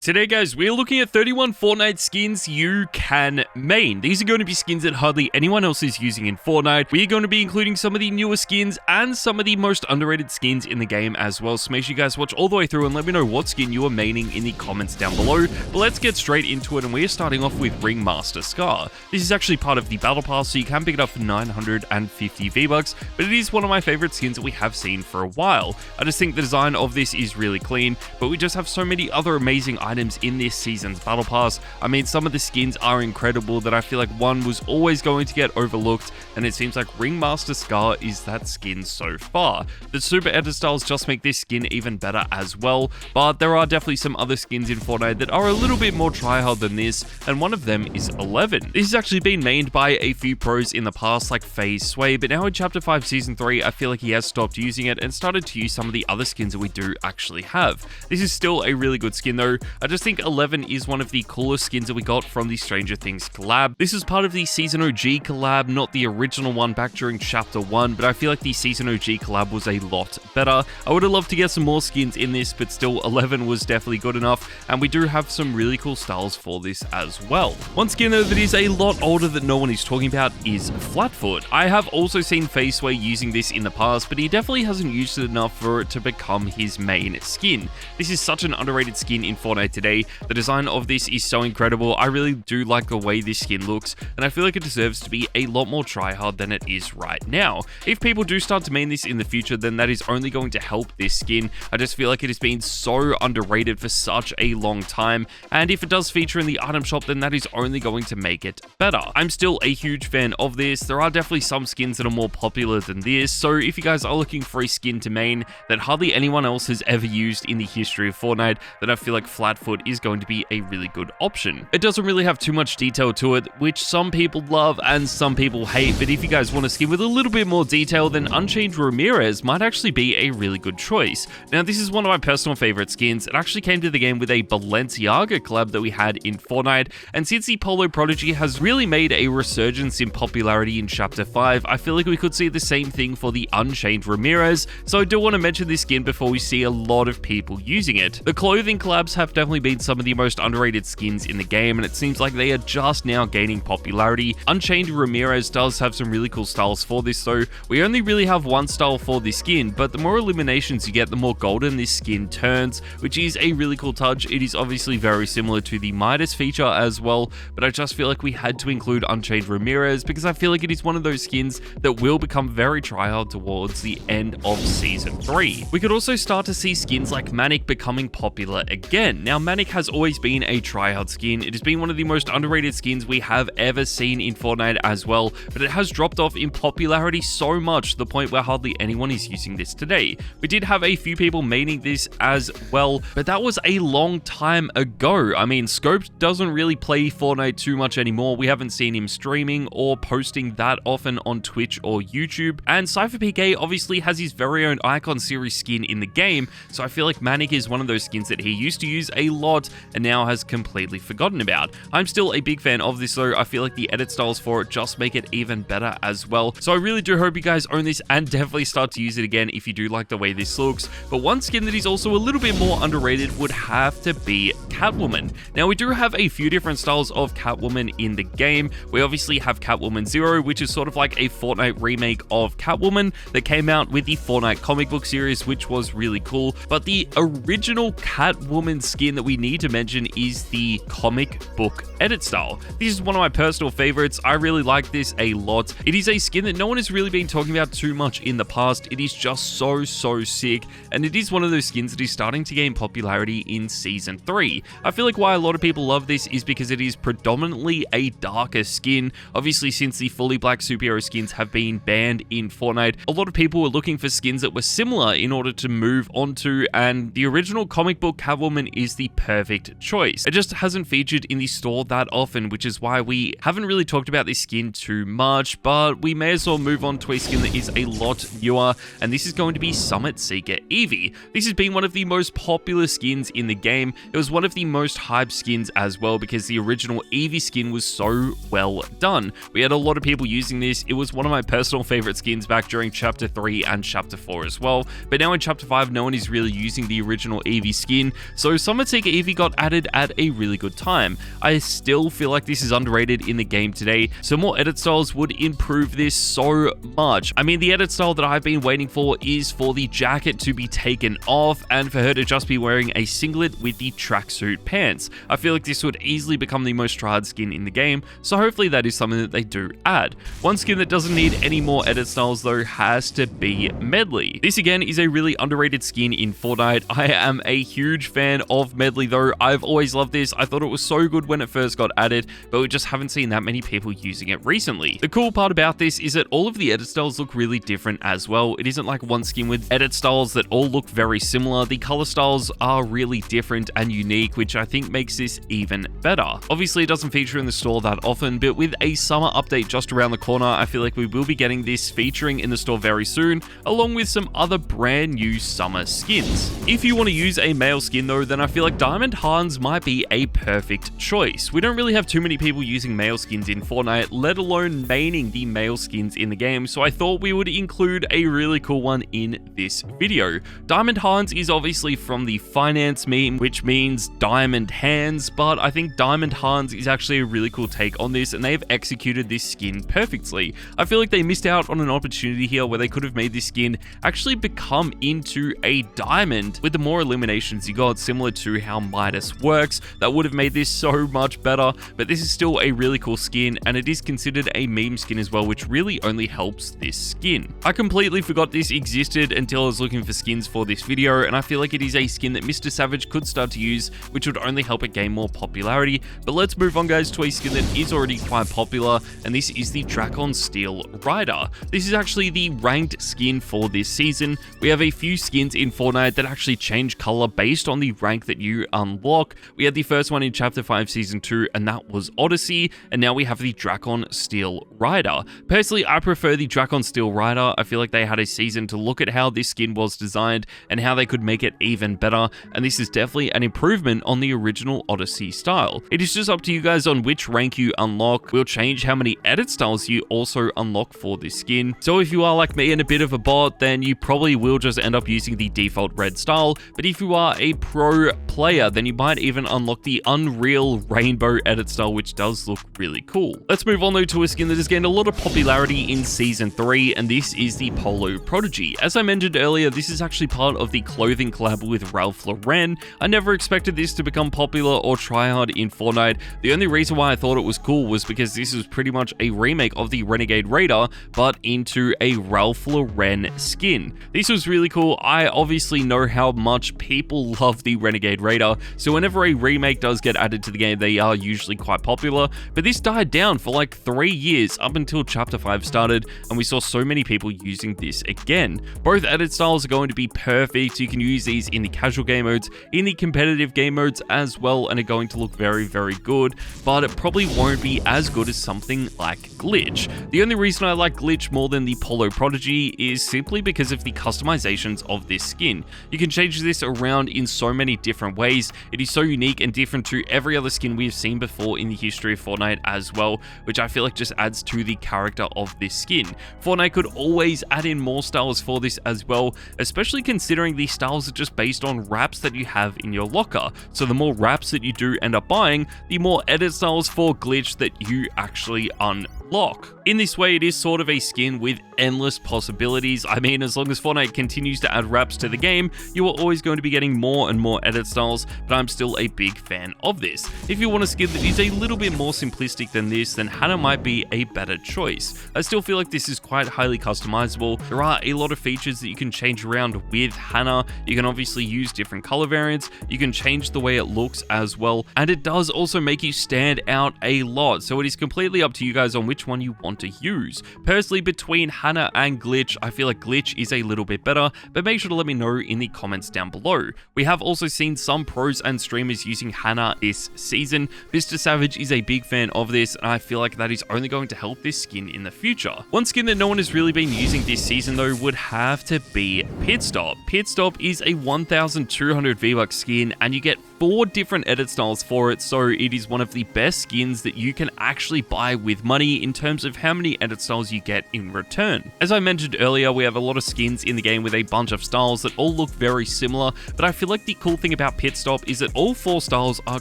Today guys, we're looking at 31 Fortnite skins you can main. These are going to be skins that hardly anyone else is using in Fortnite. We're going to be including some of the newer skins and some of the most underrated skins in the game as well. So make sure you guys watch all the way through and let me know what skin you are maining in the comments down below. But let's get straight into it, and we're starting off with Ringmaster Scar. This is actually part of the Battle Pass, so you can pick it up for 950 V-Bucks, but it is one of my favorite skins that we have seen for a while. I just think the design of this is really clean, but we just have so many other amazing items in this season's Battle Pass. I mean, some of the skins are incredible that I feel like one was always going to get overlooked, and it seems like Ringmaster Scar is that skin so far. The super edit styles just make this skin even better as well, but there are definitely some other skins in Fortnite that are a little bit more tryhard than this, and one of them is 11. This has actually been mained by a few pros in the past like FaZe Sway, but now in Chapter 5 Season 3, I feel like he has stopped using it and started to use some of the other skins that we do actually have. This is still a really good skin though. I just think 11 is one of the coolest skins that we got from the Stranger Things collab. This is part of the Season OG collab, not the original one back during Chapter 1, but I feel like the Season OG collab was a lot better. I would have loved to get some more skins in this, but still 11 was definitely good enough, and we do have some really cool styles for this as well. One skin though that is a lot older that no one is talking about is Flatfoot. I have also seen FaZe Sway using this in the past, but he definitely hasn't used it enough for it to become his main skin. This is such an underrated skin in Fortnite today. The design of this is so incredible. I really do like the way this skin looks, and I feel like it deserves to be a lot more tryhard than it is right now. If people do start to main this in the future, then that is only going to help this skin. I just feel like it has been so underrated for such a long time, and if it does feature in the item shop, then that is only going to make it better. I'm still a huge fan of this. There are definitely some skins that are more popular than this, so if you guys are looking for a skin to main that hardly anyone else has ever used in the history of Fortnite, then I feel like Flatfoot is going to be a really good option. It doesn't really have too much detail to it, which some people love and some people hate, but if you guys want a skin with a little bit more detail, then Unchained Ramirez might actually be a really good choice. Now, this is one of my personal favorite skins. It actually came to the game with a Balenciaga collab that we had in Fortnite, and since the Polo Prodigy has really made a resurgence in popularity in Chapter 5, I feel like we could see the same thing for the Unchained Ramirez, so I do want to mention this skin before we see a lot of people using it. The clothing collabs have definitely been some of the most underrated skins in the game, and it seems like they are just now gaining popularity. Unchained Ramirez does have some really cool styles for this though. We only really have one style for this skin, but the more eliminations you get, the more golden this skin turns, which is a really cool touch. It is obviously very similar to the Midas feature as well, but I just feel like we had to include Unchained Ramirez because I feel like it is one of those skins that will become very tryhard towards the end of Season 3. We could also start to see skins like Manic becoming popular again. Now, Manic has always been a tryhard skin. It has been one of the most underrated skins we have ever seen in Fortnite as well, but it has dropped off in popularity so much to the point where hardly anyone is using this today. We did have a few people maining this as well, but that was a long time ago. I mean, Scope doesn't really play Fortnite too much anymore. We haven't seen him streaming or posting that often on Twitch or YouTube, and CypherPK obviously has his very own Icon Series skin in the game, so I feel like Manic is one of those skins that he used to use a lot and now has completely forgotten about. I'm still a big fan of this though. I feel like the edit styles for it just make it even better as well. So I really do hope you guys own this and definitely start to use it again if you do like the way this looks. But one skin that is also a little bit more underrated would have to be Catwoman. Now, we do have a few different styles of Catwoman in the game. We obviously have Catwoman Zero, which is sort of like a Fortnite remake of Catwoman that came out with the Fortnite comic book series, which was really cool. But the original Catwoman skin that we need to mention is the comic book edit style. This is one of my personal favorites. I really like this a lot. It is a skin that no one has really been talking about too much in the past. It is just so sick, and it is one of those skins that is starting to gain popularity in Season 3. I feel like why a lot of people love this is because it is predominantly a darker skin. Obviously, since the fully black superhero skins have been banned in Fortnite, a lot of people were looking for skins that were similar in order to move on to, and the original comic book Catwoman is the perfect choice. It just hasn't featured in the store that often, which is why we haven't really talked about this skin too much, but we may as well move on to a skin that is a lot newer, and this is going to be Summit Seeker Eevee. This has been one of the most popular skins in the game. It was one of the most hyped skins as well because the original Eevee skin was so well done. We had a lot of people using this. It was one of my personal favorite skins back during Chapter 3 and Chapter 4 as well, but now in Chapter 5, no one is really using the original Eevee skin, so Summit Heartseek Eevee got added at a really good time. I still feel like this is underrated in the game today, so more edit styles would improve this so much. I mean, the edit style that I've been waiting for is for the jacket to be taken off and for her to just be wearing a singlet with the tracksuit pants. I feel like this would easily become the most tried skin in the game, so hopefully that is something that they do add. One skin that doesn't need any more edit styles though has to be Medley. This again is a really underrated skin in Fortnite. I am a huge fan of Medley though. I've always loved this. I thought it was so good when it first got added, but we just haven't seen that many people using it recently. The cool part about this is that all of the edit styles look really different as well. It isn't like one skin with edit styles that all look very similar. The color styles are really different and unique, which I think makes this even better. Obviously, it doesn't feature in the store that often, but with a summer update just around the corner, I feel like we will be getting this featuring in the store very soon, along with some other brand new summer skins. If you want to use a male skin though, then I feel like Diamond Hans might be a perfect choice. We don't really have too many people using male skins in Fortnite, let alone maining the male skins in the game, so I thought we would include a really cool one in this video. Diamond Hans is obviously from the finance meme, which means diamond hands, but I think Diamond Hans is actually a really cool take on this, and they've executed this skin perfectly. I feel like they missed out on an opportunity here where they could have made this skin actually become into a diamond with the more eliminations you got, similar to how Midas works. That would have made this so much better, but this is still a really cool skin, and it is considered a meme skin as well, which really only helps this skin. I completely forgot this existed until I was looking for skins for this video, and I feel like it is a skin that Mr. Savage could start to use, which would only help it gain more popularity. But let's move on, guys, to a skin that is already quite popular, and this is the Dragon Steel Rider. This is actually the ranked skin for this season. We have a few skins in Fortnite that actually change color based on the rank that you unlock. We had the first one in Chapter 5 Season 2, and that was Odyssey, and now we have the Dragon Steel Rider. Personally, I prefer the Dragon Steel Rider. I feel like they had a season to look at how this skin was designed and how they could make it even better, and this is definitely an improvement on the original Odyssey style. It is just up to you guys on which rank you unlock. We'll change how many edit styles you also unlock for this skin. So if you are like me and a bit of a bot, then you probably will just end up using the default red style, but if you are a pro player, then you might even unlock the Unreal Rainbow edit style, which does look really cool. Let's move on though to a skin that has gained a lot of popularity in Season 3, and this is the Polo Prodigy. As I mentioned earlier, this is actually part of the clothing collab with Ralph Lauren. I never expected this to become popular or tryhard in Fortnite. The only reason why I thought it was cool was because this is pretty much a remake of the Renegade Raider, but into a Ralph Lauren skin. This was really cool. I obviously know how much people love the Renegade Raider, so whenever a remake does get added to the game, they are usually quite popular, but this died down for like 3 years up until Chapter 5 started, and we saw so many people using this again. Both edit styles are going to be perfect. You can use these in the casual game modes, in the competitive game modes as well, and are going to look very, very good, but it probably won't be as good as something like Glitch. The only reason I like Glitch more than the Polo Prodigy is simply because of the customizations of this skin. You can change this around in so many different ways. It is so unique and different to every other skin we've seen before in the history of Fortnite as well, which I feel like just adds to the character of this skin. Fortnite could always add in more styles for this as well, especially considering these styles are just based on wraps that you have in your locker. So the more wraps that you do end up buying, the more edit styles for Glitch that you actually unlock. In this way, it is sort of a skin with endless possibilities. I mean, as long as Fortnite continues to add wraps to the game, you are always going to be getting more and more edit styles, but I'm still a big fan of this. If you want a skin that is a little bit more simplistic than this, then Hannah might be a better choice. I still feel like this is quite highly customizable. There are a lot of features that you can change around with Hannah. You can obviously use different color variants, you can change the way it looks as well, and it does also make you stand out a lot, so it is completely up to you guys on which one you want to use. Personally, between Hannah and Glitch, I feel like Glitch is a little bit better, but make sure to let me know in the comments down below. We have also seen some pros and streamers using Hannah this season. Mr. Savage is a big fan of this, and I feel like that is only going to help this skin in the future. One skin that no one has really been using this season though would have to be Pit Stop. Pit Stop is a 1,200 V-Bucks skin, and you get 4 different edit styles for it, so it is one of the best skins that you can actually buy with money in terms of how many edit styles you get in return. As I mentioned earlier, we have a lot of skins in the game with a bunch of styles that all look very similar, but I feel like the cool thing about Pit Stop is that all 4 styles are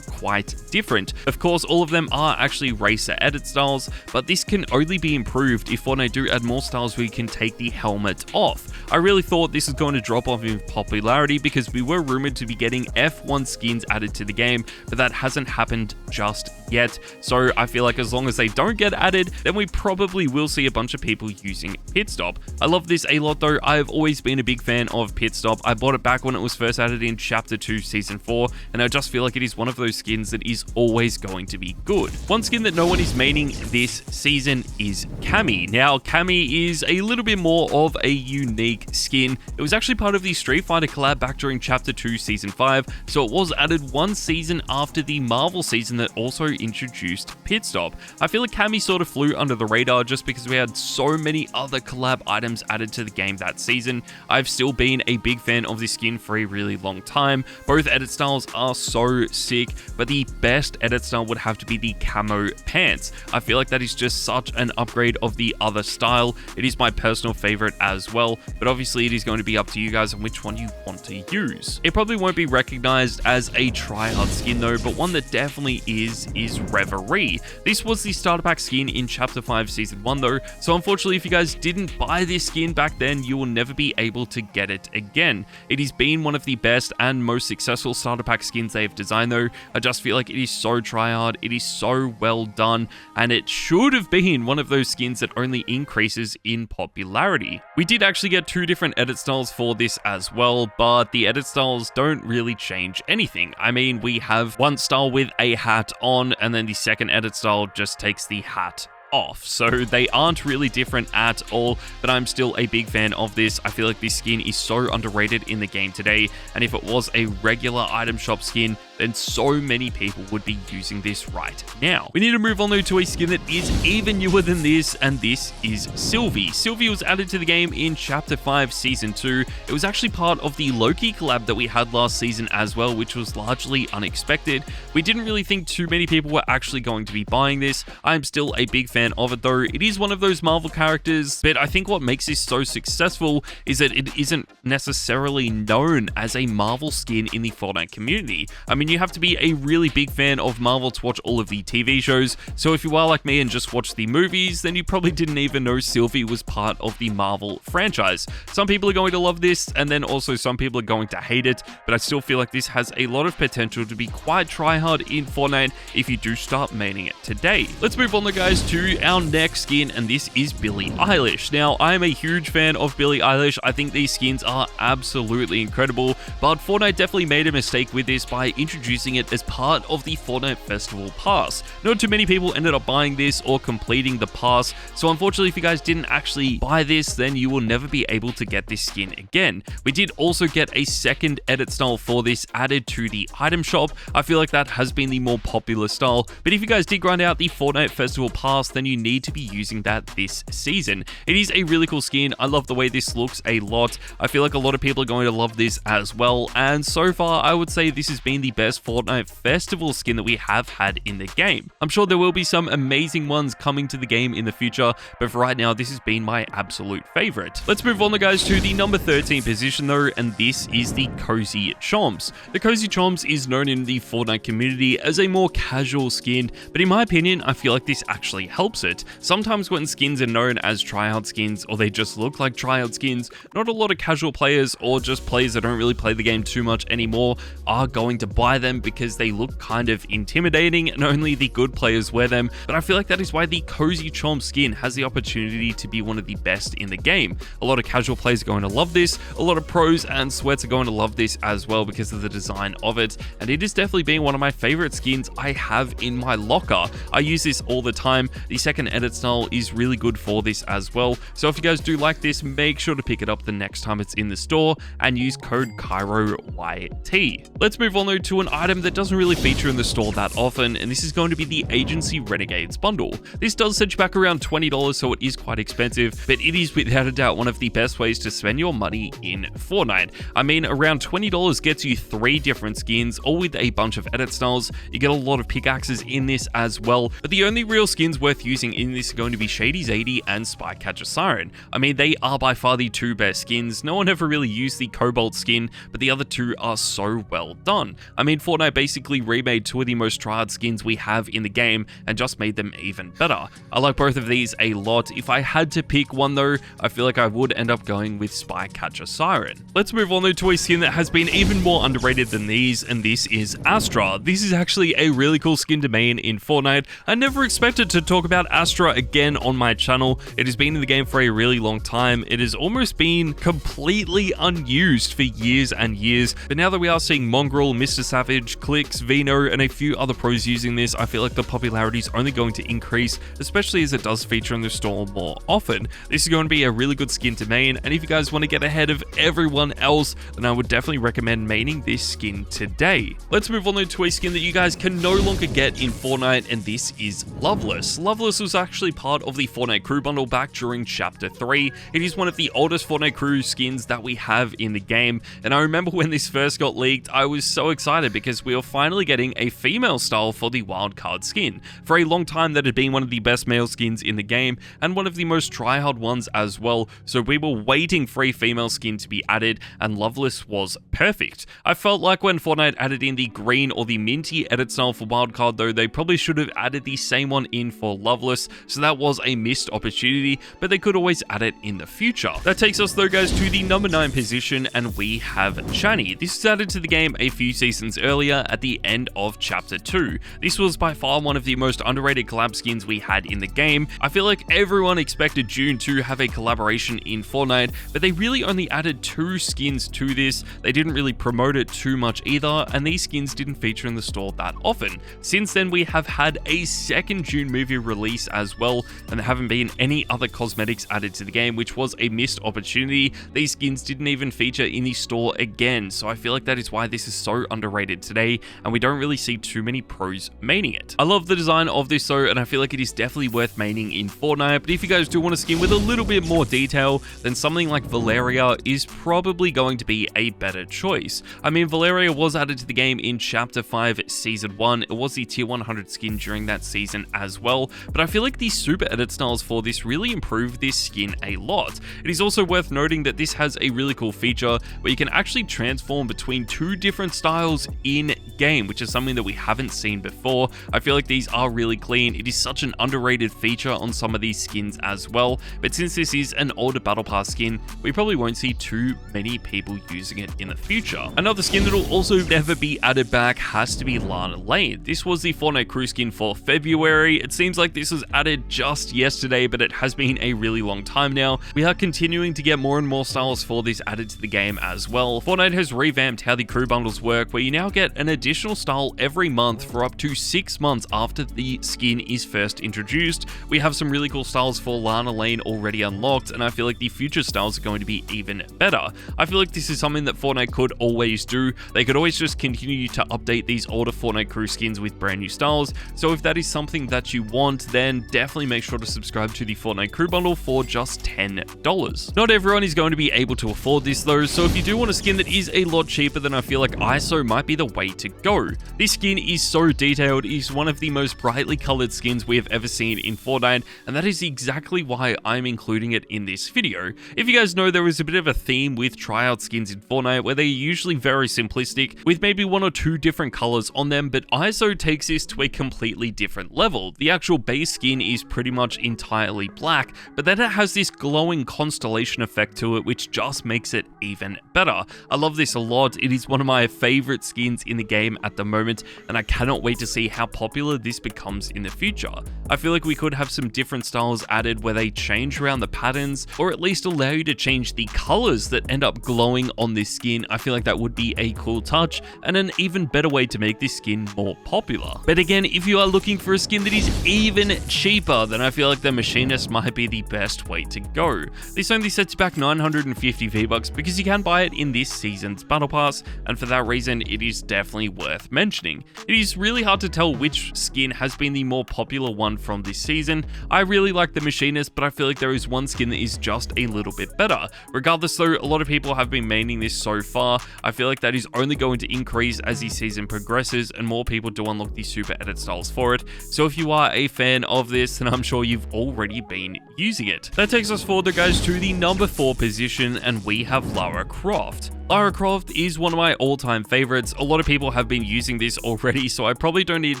quite different. Of course, all of them are actually racer edit styles, but this can only be improved if Fortnite do add more styles where you can take the helmet off. I really thought this was going to drop off in popularity because we were rumored to be getting F1 skins added to the game, but that hasn't happened just yet. So I feel like as long as they don't get added, then we probably will see a bunch of people using Pit Stop. I love this a lot though. I've always been a big fan of Pit Stop. I bought it back when it was first added in Chapter 2 Season 4, and I just feel like it is one of those skins that is always going to be good. One skin that no one is maining this season is Cammy. Now, Cammy is a little bit more of a unique skin. It was actually part of the Street Fighter collab back during Chapter 2 Season 5, so it was added one season after the Marvel season that also introduced Pit Stop. I feel like Cammy sort of flew under the radar just because we had so many other collab items added to the game that season. I've still been a big fan of this skin for a really long time. Both edit styles are so sick, but the best edit style would have to be the camo pants. I feel like that is just such an upgrade of the other style. It is my personal favorite as well, but obviously it is going to be up to you guys on which one you want to use. It probably won't be recognized as a tryhard skin though, but one that definitely is Reverie. This was the starter pack skin in Chapter 5 Season 1 though, so unfortunately if you guys didn't buy this skin back then, you will never be able to get it again. It has been one of the best and most successful starter pack skins they've designed though. I just feel like it is so tryhard, it is so well done, and it should have been one of those skins that only increases in popularity. We did actually get 2 different edit styles for this as well, but the edit styles don't really change anything. I mean, we have one style with a hat on, and then the second edit style just takes the hat off, so they aren't really different at all, but I'm still a big fan of this. I feel like this skin is so underrated in the game today, and if it was a regular item shop skin, then so many people would be using this right now. We need to move on though to a skin that is even newer than this, and this is Sylvie. Sylvie was added to the game in Chapter 5 Season 2. It was actually part of the Loki collab that we had last season as well, which was largely unexpected. We didn't really think too many people were actually going to be buying this. I'm still a big fan of it though. It is one of those Marvel characters, but I think what makes this so successful is that it isn't necessarily known as a Marvel skin in the Fortnite community. I mean, you have to be a really big fan of Marvel to watch all of the TV shows, so if you are like me and just watch the movies, then you probably didn't even know Sylvie was part of the Marvel franchise. Some people are going to love this, and then also some people are going to hate it, but I still feel like this has a lot of potential to be quite tryhard in Fortnite if you do start maining it today. Let's move on though guys to our next skin, and this is Billie Eilish. Now, I'm a huge fan of Billie Eilish. I think these skins are absolutely incredible, but Fortnite definitely made a mistake with this by introducing it as part of the Fortnite Festival Pass. Not too many people ended up buying this or completing the pass, so unfortunately if you guys didn't actually buy this, then you will never be able to get this skin again. We did also get a second edit style for this added to the item shop. I feel like that has been the more popular style, but if you guys did grind out the Fortnite Festival Pass, then you need to be using that this season. It is a really cool skin. I love the way this looks a lot. I feel like a lot of people are going to love this as well, and so far I would say this has been the best Fortnite Festival skin that we have had in the game. I'm sure there will be some amazing ones coming to the game in the future, but for right now this has been my absolute favorite. Let's move on guys to the number 13 position though, and this is the Cozy Chomps. The Cozy Chomps is known in the Fortnite community as a more casual skin, but in my opinion I feel like this actually helps it. Sometimes when skins are known as tryhard skins, or they just look like tryhard skins, not a lot of casual players or just players that don't really play the game too much anymore are going to buy them because they look kind of intimidating and only the good players wear them. But I feel like that is why the Cozy Chomp skin has the opportunity to be one of the best in the game. A lot of casual players are going to love this, a lot of pros and sweats are going to love this as well because of the design of it, and it is definitely been one of my favorite skins I have in my locker. I use this all the time. The second edit style is really good for this as well, so if you guys do like this, make sure to pick it up the next time it's in the store and use code KYROYT. Let's move on though to to an item that doesn't really feature in the store that often, and this is going to be the Agency Renegades bundle. This does set you back around $20, so it is quite expensive, but it is without a doubt one of the best ways to spend your money in Fortnite. I mean, around $20 gets you 3 different skins, all with a bunch of edit styles. You get a lot of pickaxes in this as well, but the only real skins worth using in this are going to be Shady's 80 and Spycatcher Siren. I mean, they are by far the 2 best skins. No one ever really used the Cobalt skin, but the other 2 are so well done. I mean, Fortnite basically remade 2 of the most tried skins we have in the game and just made them even better. I like both of these a lot. If I had to pick one though, I feel like I would end up going with Spycatcher Siren. Let's move on to a skin that has been even more underrated than these, and this is Astra. This is actually a really cool skin to main in Fortnite. I never expected to talk about Astra again on my channel. It has been in the game for a really long time. It has almost been completely unused for years and years, but now that we are seeing Mongrel, Mr. Savage, Clicks, Vino, and a few other pros using this, I feel like the popularity is only going to increase, especially as it does feature in the store more often. This is going to be a really good skin to main, and if you guys want to get ahead of everyone else, then I would definitely recommend maining this skin today. Let's move on to a skin that you guys can no longer get in Fortnite, and this is Loveless. Loveless was actually part of the Fortnite crew bundle back during Chapter 3. It is one of the oldest Fortnite crew skins that we have in the game, and I remember when this first got leaked, I was so excited because we were finally getting a female style for the wildcard skin. For a long time, that had been one of the best male skins in the game, and one of the most tryhard ones as well, so we were waiting for a female skin to be added, and Loveless was perfect. I felt like when Fortnite added in the green or the minty edit style for wildcard though, they probably should have added the same one in for Loveless, so that was a missed opportunity, but they could always add it in the future. That takes us though guys to the number 9 position, and we have Chani. This was added to the game a few seasons earlier at the end of Chapter 2. This was by far one of the most underrated collab skins we had in the game. I feel like everyone expected June to have a collaboration in Fortnite, but they really only added 2 skins to this. They didn't really promote it too much either, and these skins didn't feature in the store that often. Since then, we have had a second June movie release as well, and there haven't been any other cosmetics added to the game, which was a missed opportunity. These skins didn't even feature in the store again, so I feel like that is why this is so underrated today, and we don't really see too many pros maining it. I love the design of this though, and I feel like it is definitely worth maining in Fortnite, but if you guys do want a skin with a little bit more detail, then something like Valeria is probably going to be a better choice. I mean, Valeria was added to the game in Chapter 5 Season 1. It was the tier 100 skin during that season as well, but I feel like the super edit styles for this really improve this skin a lot. It is also worth noting that this has a really cool feature where you can actually transform between 2 different styles in game, which is something that we haven't seen before. I feel like these are really clean. It is such an underrated feature on some of these skins as well, but since this is an older battle pass skin, we probably won't see too many people using it in the future. Another skin that will also never be added back has to be Lana Lane. This was the Fortnite crew skin for February. It seems like this was added just yesterday, but it has been a really long time now. We are continuing to get more and more styles for this added to the game as well. Fortnite has revamped how the crew bundles work, where you now get an additional style every month for up to 6 months after the skin is first introduced. We have some really cool styles for Lana Lane already unlocked, and I feel like the future styles are going to be even better. I feel like this is something that Fortnite could always do. They could always just continue to update these older Fortnite crew skins with brand new styles, so if that is something that you want, then definitely make sure to subscribe to the Fortnite crew bundle for just $10. Not everyone is going to be able to afford this though, so if you do want a skin that is a lot cheaper, then I feel like ISO might be the way to go. This skin is so detailed. It is one of the most brightly colored skins we have ever seen in Fortnite, and that is exactly why I'm including it in this video. If you guys know, there is a bit of a theme with tryout skins in Fortnite where they're usually very simplistic with maybe 1 or 2 different colors on them, but ISO takes this to a completely different level. The actual base skin is pretty much entirely black, but then it has this glowing constellation effect to it, which just makes it even better. I love this a lot. It is one of my favorite skins in the game at the moment, and I cannot wait to see how popular this becomes in the future. I feel like we could have some different styles added where they change around the patterns, or at least allow you to change the colors that end up glowing on this skin. I feel like that would be a cool touch and an even better way to make this skin more popular. But again, if you are looking for a skin that is even cheaper, then I feel like the Machinist might be the best way to go. This only sets you back 950 V-Bucks because you can buy it in this season's Battle Pass, and for that reason, it is definitely worth mentioning. It is really hard to tell which skin has been the more popular one from this season. I really like the Machinist, but I feel like there is one skin that is just a little bit better. Regardless though, a lot of people have been maining this so far. I feel like that is only going to increase as the season progresses and more people do unlock the super edit styles for it. So if you are a fan of this, then I'm sure you've already been using it. That takes us forward, guys, to the number 4 position, and we have Lara Croft. Lara Croft is one of my all-time favorites. A lot of people have been using this already, so I probably don't need to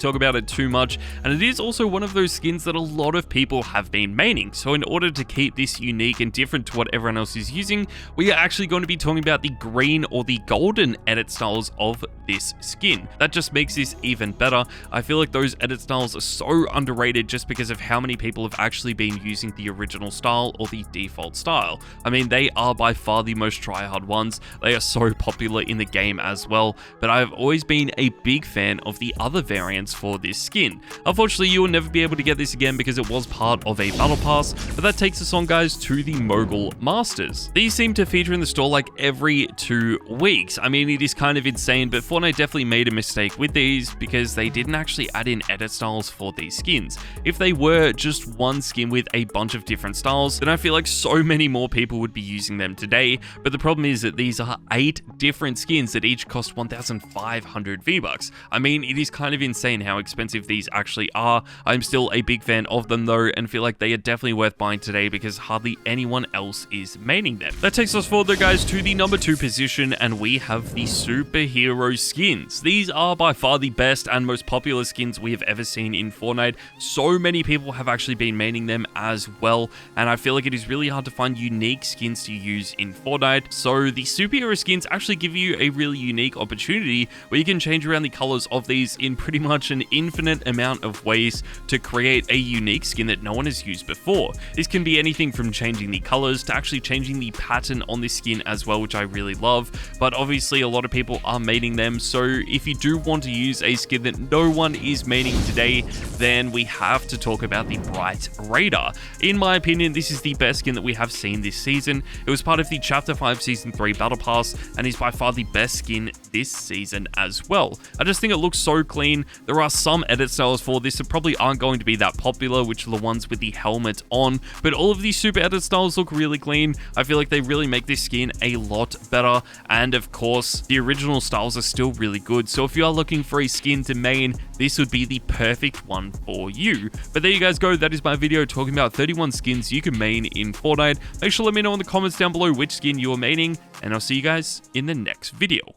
talk about it too much, and it is also one of those skins that a lot of people have been maining. So in order to keep this unique and different to what everyone else is using, we are actually going to be talking about the green or the golden edit styles of this skin. That just makes this even better. I feel like those edit styles are so underrated just because of how many people have actually been using the original style or the default style. I mean, they are by far the most tryhard ones. They are so popular in the game as well, but I've always been a big fan of the other variants for this skin. Unfortunately, you will never be able to get this again because it was part of a battle pass, but that takes us on, guys, to the Mogul Masters. These seem to feature in the store like every 2 weeks. I mean, it is kind of insane, but Fortnite definitely made a mistake with these because they didn't actually add in edit styles for these skins. If they were just one skin with a bunch of different styles, then I feel like so many more people would be using them today, but the problem is that these are 8 different skins that each cost 1,500 V-Bucks. I mean, it is kind of insane how expensive these actually are. I'm still a big fan of them though, and feel like they are definitely worth buying today because hardly anyone else is maining them. That takes us forward though, guys, to the number 2 position, and we have the superhero skins. These are by far the best and most popular skins we have ever seen in Fortnite. So many people have actually been maining them as well, and I feel like it is really hard to find unique skins to use in Fortnite. So the superhero skins actually give you a really unique opportunity where you can change around the colors of these in pretty much an infinite amount of ways to create a unique skin that no one has used before. This can be anything from changing the colors to actually changing the pattern on this skin as well, which I really love, but obviously a lot of people are maining them. So if you do want to use a skin that no one is maining today, then we have to talk about the Bright Radar. In my opinion, this is the best skin that we have seen this season. It was part of the Chapter 5 Season 3 Battle Pass and is by far the best skin this season as well. I just think it looks so clean. There are some edit styles for this that probably aren't going to be that popular, which are the ones with the helmet on, but all of these super edit styles look really clean. I feel like they really make this skin a lot better, and of course, the original styles are still really good, so if you are looking for a skin to main, this would be the perfect one for you. But there you guys go, that is my video talking about 31 skins you can main in Fortnite. Make sure to let me know in the comments down below which skin you are maining, and I'll see you guys in the next video.